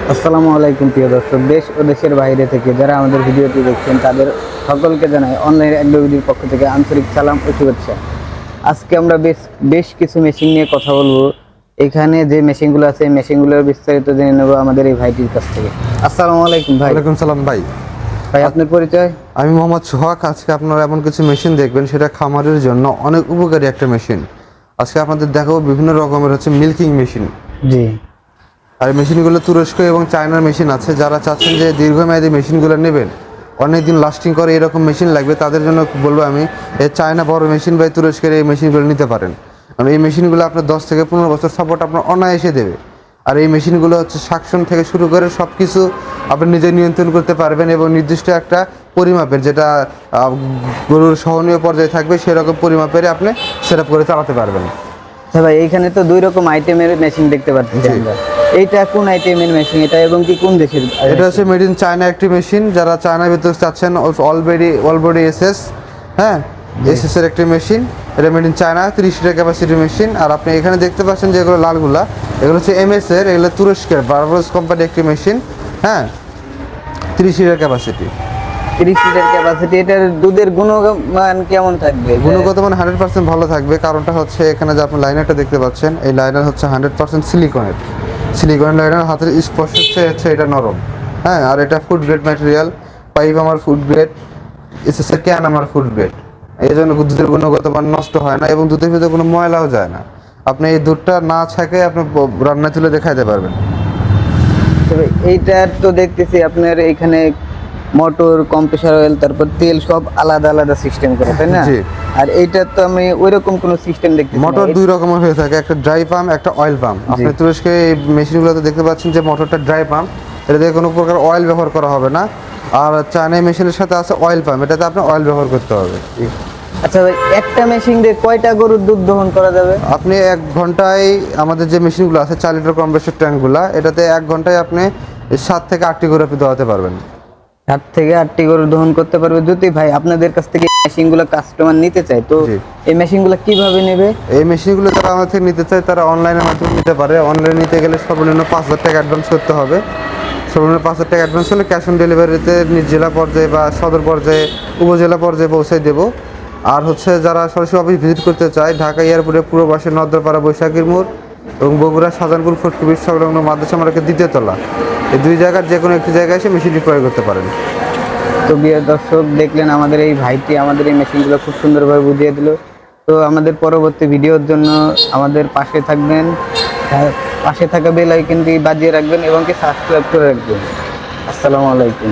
আসসালামু আলাইকুম প্রিয় দর্শক, দেশ ও দেশের বাইরে থেকে যারা আমাদের ভিডিওটি দেখছেন তাদের সকলকে জানাই অনলাইন অ্যাগ্রোভিডির পক্ষ থেকে আন্তরিক সালাম ও শুভেচ্ছা। আজকে আমরা বেশ কিছু মেশিন নিয়ে কথা বলবো। এখানে যে মেশিনগুলো আছে এই মেশিনগুলোর বিস্তারিত জেনে নেব আমাদের এই ভাইটির কাছ থেকে। আসসালামু আলাইকুম ভাই। ওয়ালাইকুম সালাম ভাই। ভাই আপনার পরিচয়? আমি মোহাম্মদ সোহাগ। আজকে আপনারা এমন কিছু মেশিন দেখবেন সেটা খামারের জন্য অনেক উপকারী একটা মেশিন। আজকে আপনাদের দেখাবো বিভিন্ন রকমের মিল্কিং মেশিন। জি। আর এই মেশিনগুলো তুরস্ক এবং চায়নার মেশিন আছে। যারা চাচ্ছেন যে দীর্ঘমেয়াদী মেশিনগুলো নেবেন, অনেক দিন লাস্টিং করে এরকম মেশিন লাগবে, তাদের জন্য বলবো আমি এই চায়না বড় মেশিন বা তুরস্কের এই মেশিনগুলো নিতে পারেন। কারণ এই মেশিনগুলো আপনার 10 থেকে 15 বছর সাপোর্ট আপনার অনায়াসে দেবে। আর এই মেশিনগুলো শাকসন থেকে শুরু করে সব কিছু আপনি নিজে নিয়ন্ত্রণ করতে পারবেন এবং নির্দিষ্ট একটা পরিমাপের, যেটা গরুর সহনীয় পর্যায়ে থাকবে সেরকম পরিমাপের আপনি সেট আপ করে চালাতে পারবেন। হ্যাঁ ভাই, এইখানে তো দুই রকম আইটেমের মেশিন দেখতে পাচ্ছি আমরা। এইটা কোন আইটেমের মেশিন এটা এবং কি কোন দেশের? এটা হচ্ছে মেড ইন চায়না একটি মেশিন। যারা চায়নার ভিতরে চাচ্ছেন অলরেডি এসএস, হ্যাঁ এসএস এর একটি মেশিন। এটা মেড ইন চায়না, 30 লিটার ক্যাপাসিটির মেশিন। আর আপনি এখানে দেখতে পাচ্ছেন যে এগুলো লালগুলা, এগুলো হচ্ছে এমএস এর, এগুলো তুরস্কের বারবারোস কোম্পানি একটি মেশিন। হ্যাঁ, 30 লিটার ক্যাপাসিটি। 30 litre capacity. এটার দুধের গুণমান কেমন থাকবে? গুণগত মান 100% ভালো থাকবে। কারণটা হচ্ছে এখানে যে আপনি লাইনারটা দেখতে পাচ্ছেন, এই লাইনার হচ্ছে 100% সিলিকনের লাইনার। হাতের স্পর্শ হচ্ছে এটা নরম। হ্যাঁ, আর এটা ফুড গ্রেড ম্যাটেরিয়াল। পাইপ আমার ফুড গ্রেড, এসএসএর ক্যান আমার ফুড গ্রেড। এই জন্য দুধের গুণগত মান নষ্ট হয় না এবং দুধের ভিতরে কোনো ময়লাও যায় না। আপনি এই দুধটা না ছাকে আপনি রান্না তুলে দেখাইতে পারবেন। তবে এইটা তো দেখতেছি আপনার এখানে মোটর, কম্প্রেসার অয়েল, তারপর তেল সব আলাদা আলাদা সিস্টেম করে, তাই না? জি। আর এইটা তো আমি ওইরকম কোনো সিস্টেম দেখতেছি না। মোটর দুই রকমের হয়ে থাকে, একটা ড্রাই পাম্প, একটা অয়েল পাম্প। আপনি তুরস্কে এই মেশিনগুলোতে দেখতে পাচ্ছেন যে মোটরটা ড্রাই পাম্প, এটাতে কোনো প্রকার অয়েল ব্যবহার করা হবে না। আর চায়না মেশিনের সাথে আছে অয়েল পাম্প, এটাতে আপনি অয়েল ব্যবহার করতে হবে। আচ্ছা ভাই, একটা মেশিন দিয়ে কয়টা গরুর দুধ দহন করা যাবে? আপনি 1 ঘন্টায় আমাদের যে মেশিনগুলো আছে 4 লিটার কম্প্রেসর ট্যাঙ্কগুলো, এটাতে 1 ঘন্টায় আপনি 7 থেকে 8টি গরু আপনি দোয়াতে পারবেন। 7 থেকে 8টি গরু দহন করতে পারবে। যদি ভাই আপনাদের কাছ থেকে মেশিনগুলো কাস্টমার নিতে চায়, তো এই মেশিনগুলো কিভাবে নেবে? এই মেশিনগুলো যারা আমাদের থেকে নিতে চায় তারা অনলাইনের মাধ্যমে নিতে পারে। অনলাইনে নিতে গেলে সর্বনিম্ন 5,000 টাকা অ্যাডভান্স করতে হবে। সর্বনিম্ন 5,000 টাকা অ্যাডভান্স হলে ক্যাশ অন ডেলিভারিতে নিজ জেলা পর্যায়ে বা সদর পর্যায়ে, উপজেলা পর্যায়ে পৌঁছে দেবো। আর যারা সরাসরি অফিস ভিজিট করতে চায়, ঢাকা এয়ারপোর্টের পূর্ব পাশে নদ্রপাড়া বৈশাখীর মোড় এবং বগুড়া শাহজাহানপুর ফটকিবির সংলগ্ন মাদ্রাসা মার্কেটের 2য় তলা, এই 2 জায়গার যে কোনো একটি জায়গায় এসে মেশিনটি ক্রয় করতে পারেন। তো প্রিয় দর্শক, দেখলেন আমাদের এই ভাইটি আমাদের এই মেশিনগুলো খুব সুন্দরভাবে বুঝিয়ে দিল। তো আমাদের পরবর্তী ভিডিওর জন্য আমাদের পাশে থাকবেন, পাশে থাকা বেল আইকনটি বাজিয়ে রাখবেন এবং কি সাবস্ক্রাইব করে রাখবেন। আসসালামু আলাইকুম।